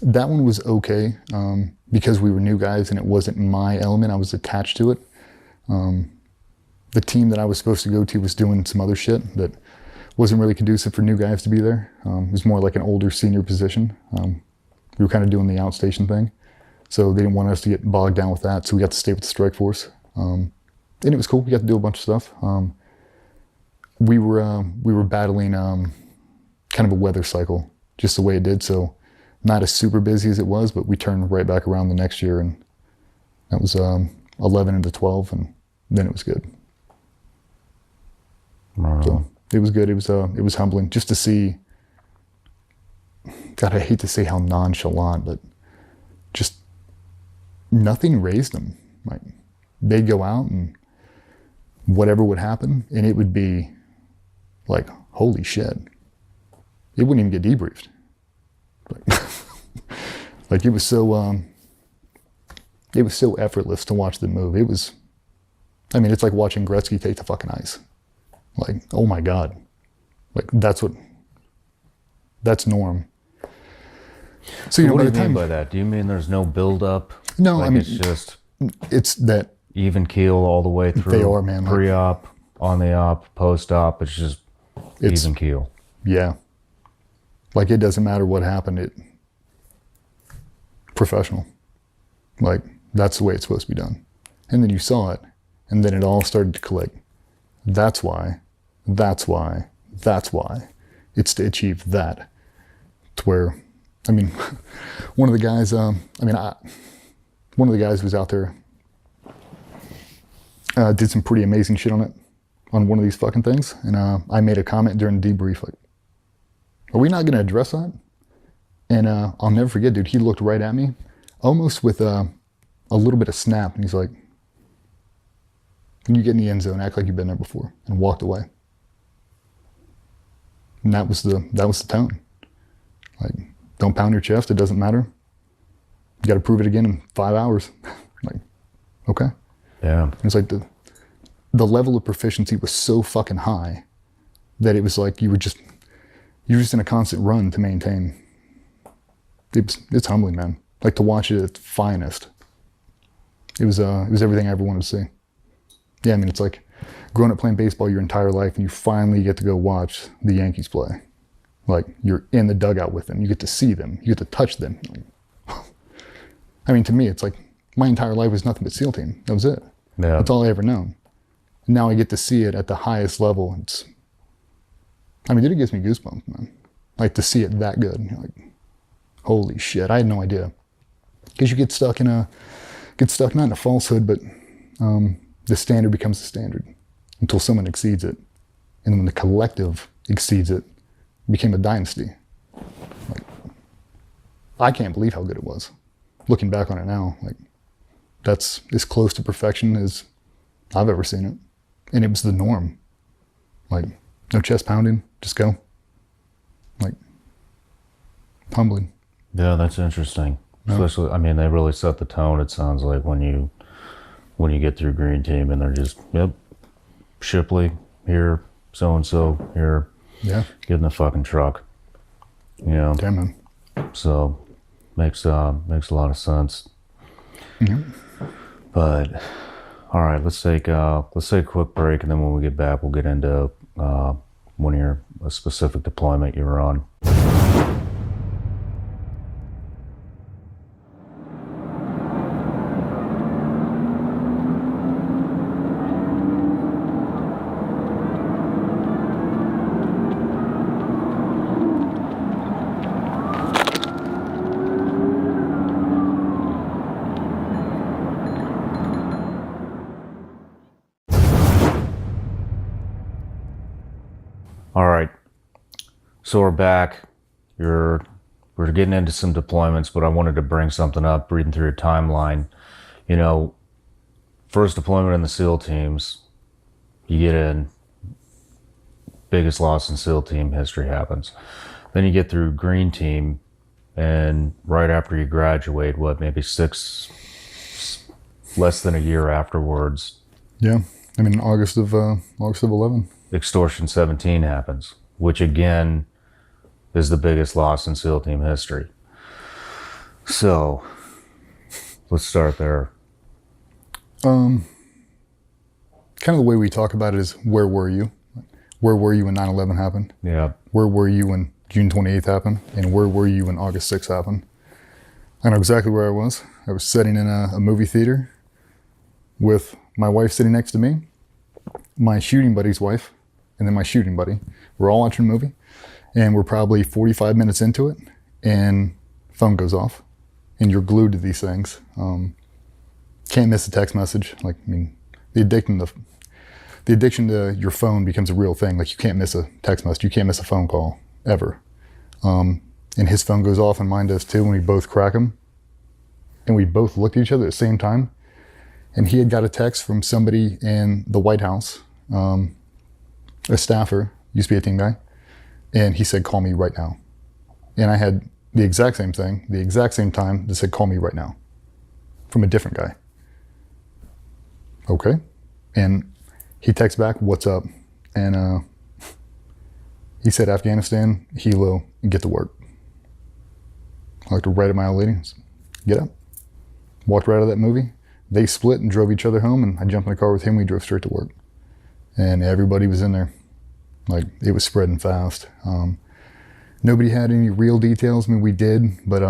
That one was okay because we were new guys and it wasn't my element. I was attached to it. The team that I was supposed to go to was doing some other shit that wasn't really conducive for new guys to be there. It was more like an older senior position. We were kind of doing the outstation thing. So they didn't want us to get bogged down with that. So we got to stay with the strike force. And it was cool. We got to do a bunch of stuff. We were battling kind of a weather cycle, just the way it did. So not as super busy as it was, but we turned right back around the next year, and that was 11 into 12, and then it was good. Wow. So it was good. It was humbling just to see. God, I hate to say how nonchalant, but just nothing raised them. Like they'd go out and whatever would happen, and it would be like, holy shit. It wouldn't even get debriefed. Like it was so effortless to watch them move. It's like watching Gretzky take the fucking ice. Like, oh my God. Like that's norm. So what do you mean by that? Do you mean there's no build up? No, like, I mean, it's that even keel all the way through. They are, man. Pre-op, on the op, post-op. It's just even keel. Yeah. Like it doesn't matter what happened. Professional. Like that's the way it's supposed to be done. And then you saw it, and then it all started to click. That's why. It's to achieve that. To where, one of the guys, one of the guys who was out there did some pretty amazing shit on one of these fucking things. And I made a comment during the debrief, like, are we not going to address that? And I'll never forget, dude, he looked right at me, almost with a little bit of snap, and he's like, when you get in the end zone, act like you've been there before, and walked away. And that was the tone. Like, don't pound your chest, it doesn't matter. You got to prove it again in 5 hours. Like, okay. Yeah. It's like the level of proficiency was so fucking high that it was like you were just in a constant run to maintain. It's humbling, man. Like to watch it at its finest. It was everything I ever wanted to see. Yeah, it's like growing up playing baseball your entire life and you finally get to go watch the Yankees play. Like you're in the dugout with them. You get to see them. You get to touch them. To me, it's like my entire life was nothing but SEAL team. That was it. Yeah. That's all I ever known. Now I get to see it at the highest level. It gives me goosebumps, man. Like to see it that good. You're like, holy shit, I had no idea. Because you get stuck not in a falsehood, but the standard becomes the standard until someone exceeds it. And when the collective exceeds it, it became a dynasty. Like, I can't believe how good it was. Looking back on it now, like that's as close to perfection as I've ever seen it. And it was the norm. Like, no chest pounding, just go. Like, humbling. Yeah, that's interesting. No. Especially, they really set the tone, it sounds like, when you get through Green Team and they're just, yep, Shipley, here, so-and-so, here. Yeah. Get in the fucking truck. Damn, man. So, makes a lot of sense. Mm-hmm. But, all right, let's take a quick break, and then when we get back, we'll get into a specific deployment you were on. All right, so we're back. We're getting into some deployments, but I wanted to bring something up, reading through your timeline. First deployment in the SEAL teams, you get in, biggest loss in SEAL team history happens. Then you get through Green Team, and right after you graduate, maybe less than a year afterwards. Yeah, August of 11. Extortion 17 happens, which again is the biggest loss in SEAL team history. So, let's start there. Kind of the way we talk about it is, where were you? Where were you when 9/11 happened? Yeah. Where were you when June 28th happened? And where were you when August 6th happened? I know exactly where I was. I was sitting in a movie theater with my wife sitting next to me, my shooting buddy's wife, and then my shooting buddy. We're all watching a movie, and we're probably 45 minutes into it, and phone goes off, and you're glued to these things. Can't miss a text message. Like, I mean, the addiction to your phone becomes a real thing. Like, you can't miss a text message. You can't miss a phone call, ever. And his phone goes off and mine does too, and we both crack him. And we both looked at each other at the same time. And he had got a text from somebody in the White House, a staffer, used to be a team guy. And he said, "Call me right now." And I had the exact same thing, the exact same time, that said, "Call me right now," from a different guy. Okay. And he texts back, "What's up?" And he said, "Afghanistan, helo, get to work." I looked right at my old lady, "Get up." Walked right out of that movie. They split and drove each other home, and I jumped in the car with him. We drove straight to work. And everybody was in there. Like, it was spreading fast. Nobody had any real details. I mean, we did, but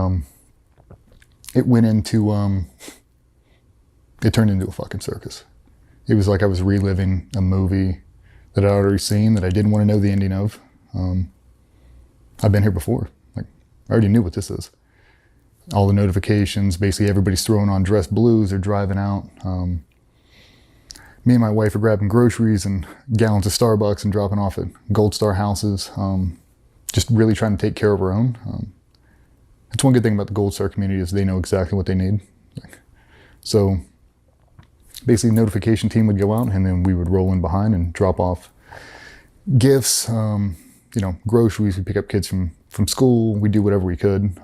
it went into, it turned into a fucking circus. It was like I was reliving a movie that I'd already seen that I didn't want to know the ending of. I've been here before. Like, I already knew what this is. All the notifications, basically everybody's throwing on dress blues, they're driving out. Me and my wife are grabbing groceries and gallons of Starbucks and dropping off at Gold Star houses. Just really trying to take care of our own. That's one good thing about the Gold Star community, is they know exactly what they need. So basically, the notification team would go out, and then we would roll in behind and drop off gifts, groceries. We pick up kids from school. We do whatever we could.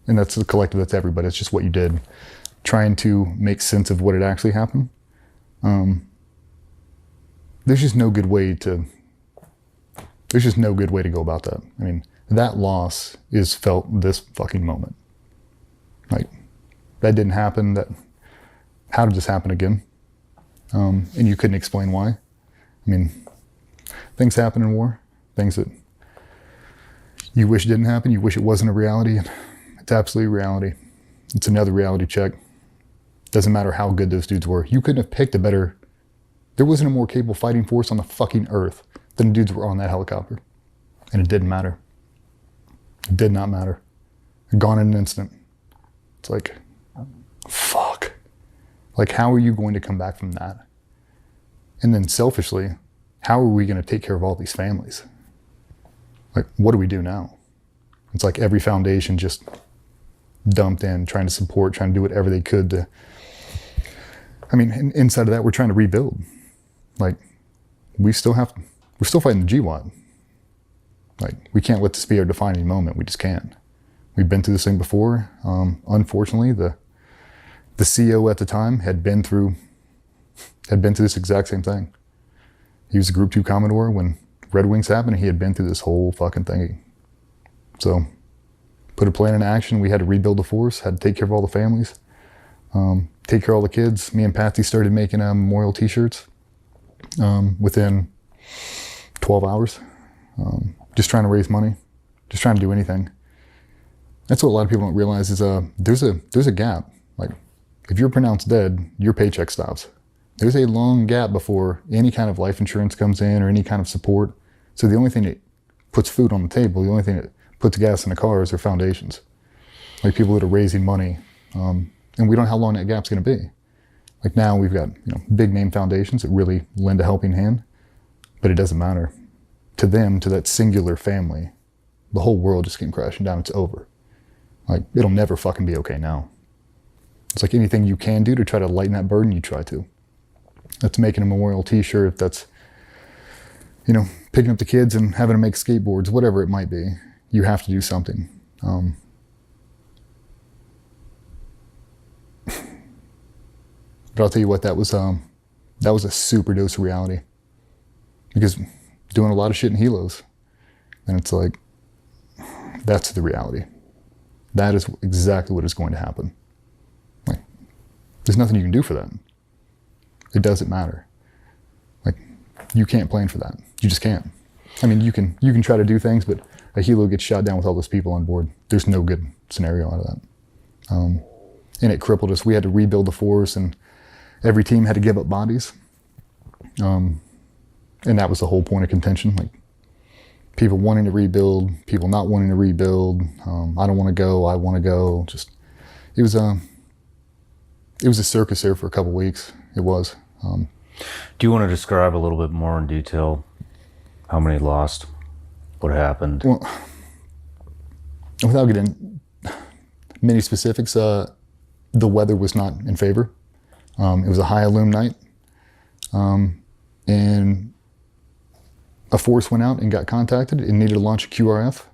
And that's the collective, that's everybody. It's just what you did. Trying to make sense of what had actually happened. There's just no good way to go about that. I mean, that loss is felt this fucking moment. Like, that didn't happen. How did this happen again? And you couldn't explain why. I mean, things happen in war. Things that you wish didn't happen. You wish it wasn't a reality. It's absolutely reality. It's another reality check. Doesn't matter how good those dudes were. You couldn't have picked a better... There wasn't a more capable fighting force on the fucking earth than the dudes who were on that helicopter. And it didn't matter. It did not matter. Gone in an instant. It's like, fuck. Like, how are you going to come back from that? And then selfishly, how are we going to take care of all these families? Like, what do we do now? It's like every foundation just dumped in, trying to support, trying to do whatever they could to... I mean, inside of that, we're trying to rebuild. Like, we're still fighting the GWAT. Like, we can't let this be our defining moment. We just can't. We've been through this thing before. Unfortunately, the CO at the time had been through this exact same thing. He was a Group 2 Commodore when Red Wings happened. He had been through this whole fucking thing. So, put a plan into action. We had to rebuild the force, had to take care of all the families, take care of all the kids. Me and Patsy started making memorial t-shirts within 12 hours. Just trying to raise money, just trying to do anything. That's what a lot of people don't realize is there's a gap. Like, if you're pronounced dead, your paycheck stops. There's a long gap before any kind of life insurance comes in or any kind of support. So the only thing that puts food on the table, the only thing that puts gas in the cars are foundations. Like, people that are raising money. And we don't know how long that gap's going to be. Like, now we've got big name foundations that really lend a helping hand, but it doesn't matter. To them, to that singular family, the whole world just came crashing down. It's over. Like, it'll never fucking be okay now. It's like anything you can do to try to lighten that burden, you try to. That's making a memorial t-shirt, that's, picking up the kids and having them make skateboards, whatever it might be. You have to do something. But I'll tell you what, that was a super dose of reality. Because doing a lot of shit in helos, and it's like, that's the reality. That is exactly what is going to happen. Like, there's nothing you can do for that. It doesn't matter. Like, you can't plan for that. You just can't. I mean, you can try to do things, but a helo gets shot down with all those people on board. There's no good scenario out of that. And it crippled us. We had to rebuild the force, and every team had to give up bodies. And that was the whole point of contention. Like, people wanting to rebuild, people not wanting to rebuild. I don't want to go. I want to go. Just, it was a circus there for a couple weeks. It was. Do you want to describe a little bit more in detail how many lost, what happened? Well, without getting many specifics, the weather was not in favor. It was a high illume night, and a force went out and got contacted and needed to launch a QRF,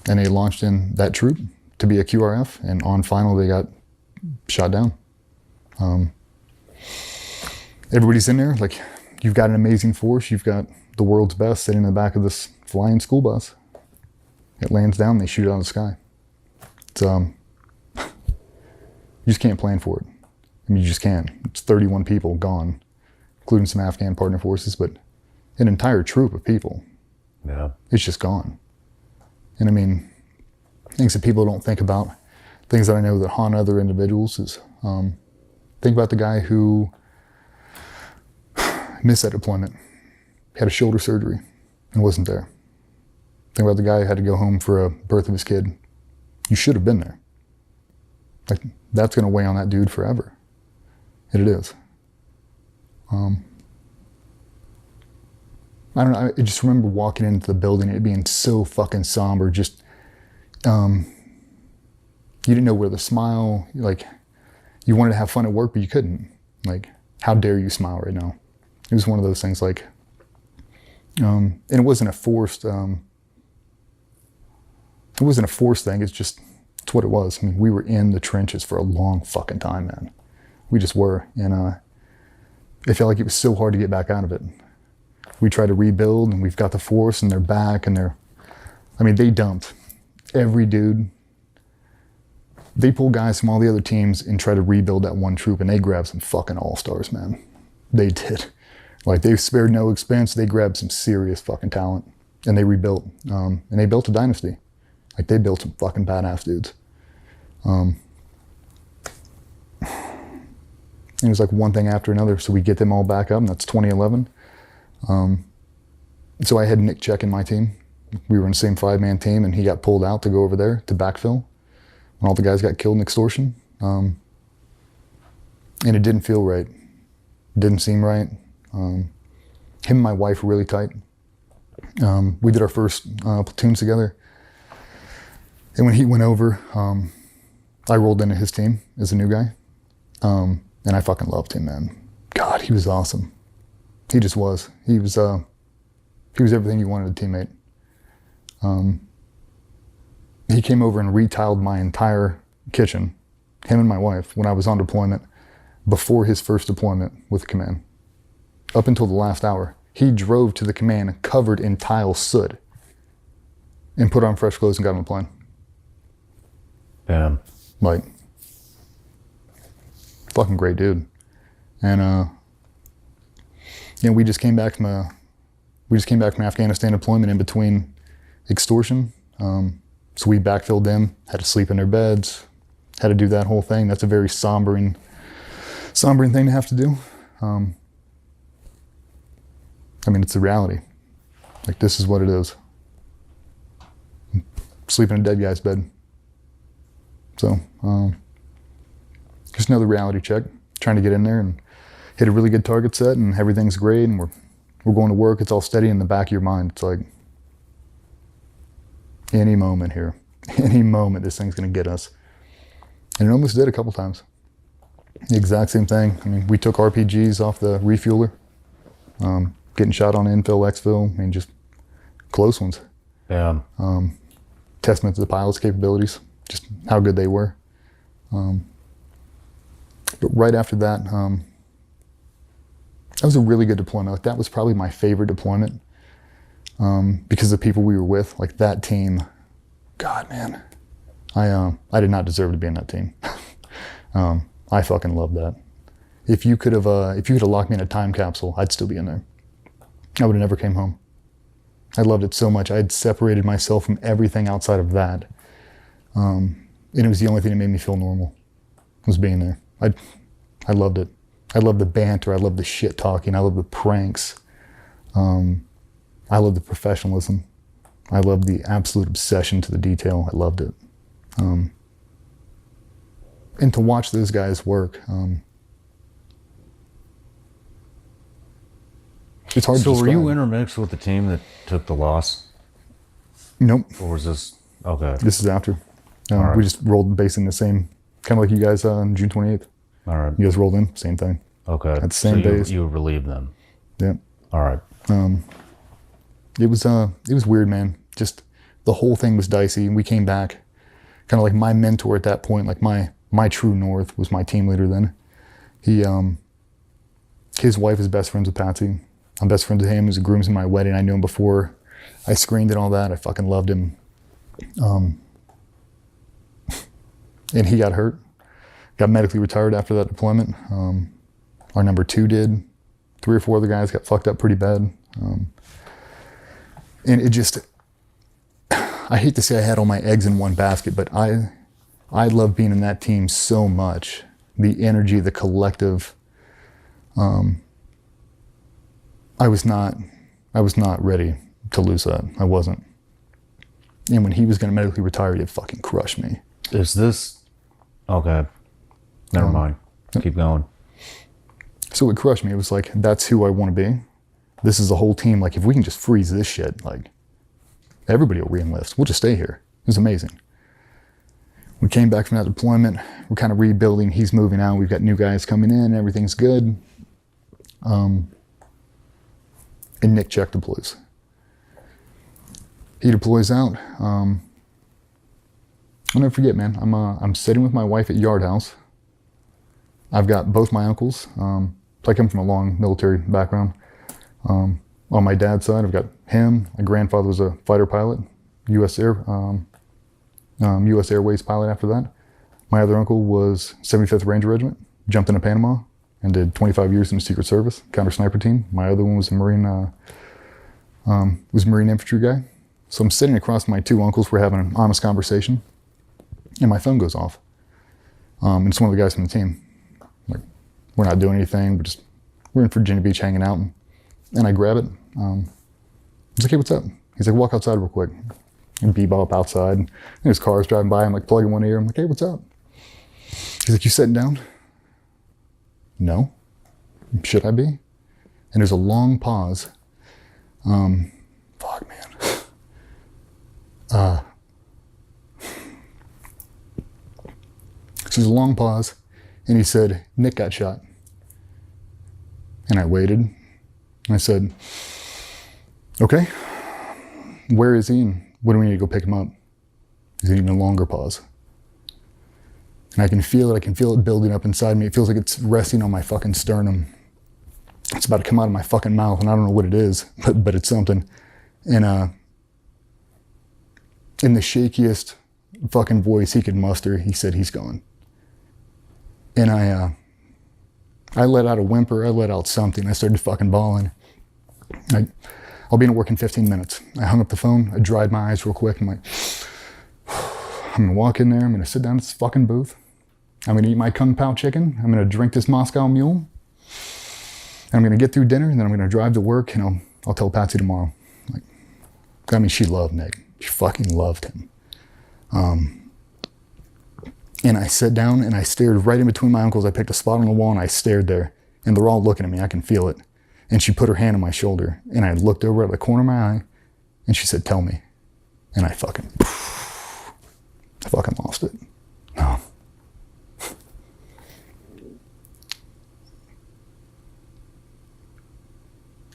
and they launched in that troop to be a QRF, and on final they got shot down. Everybody's in there, like, you've got an amazing force, you've got the world's best sitting in the back of this flying school bus. It lands down, they shoot it out of the sky. It's, you just can't plan for it. I mean, you just can't. It's 31 people gone, including some Afghan partner forces, but an entire troop of people. Yeah. It's just gone. And I mean, things that people don't think about, things that I know that haunt other individuals is, think about the guy who missed that deployment, had a shoulder surgery and wasn't there. Think about the guy who had to go home for a birth of his kid. You should have been there. Like, that's gonna weigh on that dude forever. And it is. I don't know, I just remember walking into the building, it being so fucking somber, just, you didn't know where to smile, like, you wanted to have fun at work, but you couldn't. Like, how dare you smile right now? It was one of those things, like, and it wasn't a forced, thing, it's just, it's what it was. I mean, we were in the trenches for a long fucking time, man. We just were, and it felt like it was so hard to get back out of it. We tried to rebuild, and we've got the force, and they're back, and they dumped every dude. They pulled guys from all the other teams and tried to rebuild that one troop, and they grabbed some fucking all-stars, man. They did. Like, they spared no expense. They grabbed some serious fucking talent, and they rebuilt. And they built a dynasty. Like, they built some fucking badass dudes. It was like one thing after another, so we get them all back up, and that's 2011. So I had Nick Check in my team. We were in the same 5-man team, and he got pulled out to go over there to backfill when all the guys got killed in Extortion. And it didn't feel right. It didn't seem right. Him and my wife were really tight. We did our first platoons together. And when he went over, I rolled into his team as a new guy. And I fucking loved him, man. God, he was awesome. He just was. He was everything you wanted a teammate. He came over and retiled my entire kitchen, him and my wife, when I was on deployment, before his first deployment with the command. Up until the last hour, he drove to the command covered in tile soot and put on fresh clothes and got on the plane. Damn. Like, fucking great dude. And we just came back from Afghanistan deployment in between Extortion. So we backfilled them, had to sleep in their beds, had to do that whole thing. That's a very sombering thing to have to do. It's the reality. Like, this is what it is. Sleep in a dead guy's bed. So, just another reality check. Trying to get in there and hit a really good target set, and everything's great, and we're going to work. It's all steady in the back of your mind. It's like, any moment here, any moment, this thing's gonna get us. And it almost did a couple times. The exact same thing. We took RPGs off the refueler, getting shot on infill, exfil, just close ones. Yeah. Testament to the pilot's capabilities, just how good they were. But right after that, that was a really good deployment. Like, that was probably my favorite deployment, because the people we were with, like that team, God, man, I did not deserve to be in that team. I fucking love that. If you could have locked me in a time capsule, I'd still be in there. I would have never came home. I loved it so much. I had separated myself from everything outside of that. And it was the only thing that made me feel normal, was being there. I loved it. I loved the banter. I loved the shit talking. I loved the pranks. I loved the professionalism. I loved the absolute obsession to the detail. I loved it. And to watch those guys work, it's hard to describe. So were you intermixed with the team that took the loss? Nope. Or was this, okay. This is after. Right. We just rolled based in the same, kind of like you guys on June 28th. All right. You guys rolled in, same thing. Okay. At the same base. You relieved them. Yeah. All right. It was weird, man. Just the whole thing was dicey. And we came back, kind of like my mentor at that point, like my true north was my team leader then. His wife is best friends with Patsy. I'm best friends with him. He was a groomsman at my wedding. I knew him before I screened and all that. I fucking loved him. And he got hurt. Got medically retired after that deployment. Our number 2 did. 3 or 4 other guys got fucked up pretty bad. And it just, I hate to say I had all my eggs in one basket, but I love being in that team so much. The energy, the collective. I was not ready to lose that. I wasn't. And when he was going to medically retire, it fucking crushed me. Is this, okay. Never mind. Keep going. So it crushed me. It was like, that's who I want to be. This is the whole team. Like, if we can just freeze this shit, like, everybody will re-enlist. We'll just stay here. It was amazing. We came back from that deployment. We're kind of rebuilding. He's moving out. We've got new guys coming in. Everything's good. And Nick Check deploys. He deploys out. I'll never forget, man. I'm sitting with my wife at Yard House. I've got both my uncles. I come from a long military background. On my dad's side, I've got him. My grandfather was a fighter pilot, U.S. Airways pilot after that. My other uncle was 75th Ranger Regiment, jumped into Panama, and did 25 years in the Secret Service, counter sniper team. My other one was a Marine infantry guy. So I'm sitting across from my 2 uncles. We're having an honest conversation, and my phone goes off. And it's one of the guys from the team. Like, we're not doing anything, we're in Virginia Beach hanging out, and I grab it. I was like, hey, what's up? He's like, walk outside real quick. And bebop outside, and his car's driving by. I'm like plugging one ear. I'm like, hey, what's up? He's like, you sitting down? No. Should I be? And there's a long pause. Fuck, man. So there's a long pause, and he said, Nick got shot. And I waited, and I said, okay, where is he? And when do we need to go pick him up? There's an even longer pause. And I can feel it building up inside me. It feels like it's resting on my fucking sternum. It's about to come out of my fucking mouth, and I don't know what it is, but it's something. And in the shakiest fucking voice he could muster, he said, he's gone. And I let out a whimper, I let out something. I started fucking bawling. I'll be in work in 15 minutes. I hung up the phone, I dried my eyes real quick, and I'm like, I'm gonna walk in there, I'm gonna sit down at this fucking booth, I'm gonna eat my Kung Pao chicken, I'm gonna drink this Moscow Mule, and I'm gonna get through dinner, and then I'm gonna drive to work, and I'll tell Patsy tomorrow. Like, I mean, she loved Nick. She fucking loved him. And I sat down and I stared right in between my uncles. I picked a spot on the wall and I stared there, and they're all looking at me. I can feel it. And she put her hand on my shoulder, and I looked over at the corner of my eye, and she said, tell me. And I fucking lost it.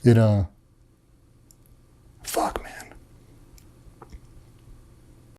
No.